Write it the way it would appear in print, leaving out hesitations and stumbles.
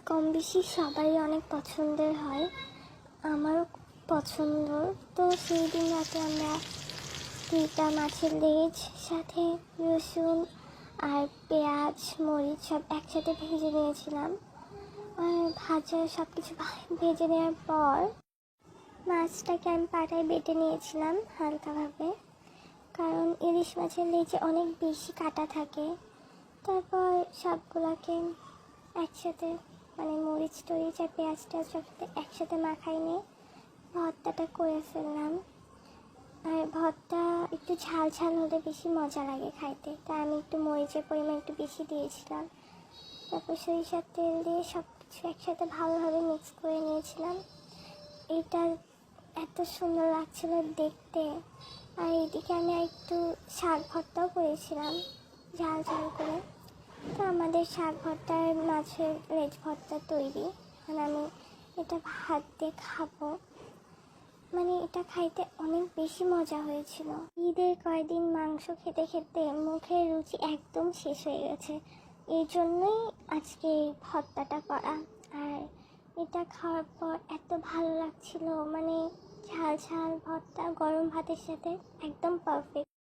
কম বেশি সবারই অনেক পছন্দের হয়, আমারও পছন্দ। তো সেই দিন রাতে আমরা 2টা মাছের লেজ সাথে রসুন আর পেঁয়াজ মরিচ সব একসাথে ভেজে নিয়েছিলাম। আর ভাজা সব কিছু ভেজে নেওয়ার পর মাছটাকে আমি পাটায় বেটে নিয়েছিলাম হালকাভাবে, কারণ ইলিশ মাছের লেজে অনেক বেশি কাটা থাকে। তারপর সবগুলোকে একসাথে মরিচ টরিচ আর পেঁয়াজ টেয়াজ সব একসাথে মাখাই নিয়ে ভর্তাটা করে ফেললাম। আর ভর্তা একটু ঝাল ঝাল হলে বেশি মজা লাগে খাইতে, তাই আমি একটু মরিচের পরিমাণ একটু বেশি দিয়েছিলাম। তারপর সরিষার তেল দিয়ে সব কিছু একসাথে ভালোভাবে মিক্স করে নিয়েছিলাম। এটা এত সুন্দর লাগছিল দেখতে। আর এইদিকে আমি একটু শাক ভর্তাও করেছিলাম ঝাল ঝাল করে। তো আমাদের শাক ভর্তার মাছের লেজ ভর্তা তৈরি। আর আমি এটা ভাত দিয়ে খাবো, এটা খাইতে অনেক বেশি মজা হয়েছিল। ঈদের কয়েকদিন মাংস খেতে খেতে মুখের রুচি একদম শেষ হয়ে গেছে, এই জন্যই আজকে এই ভর্তাটা করা। আর এটা খাওয়ার পর এত ভালো লাগছিল, ঝাল ঝাল ভর্তা গরম ভাতের সাথে একদম পারফেক্ট।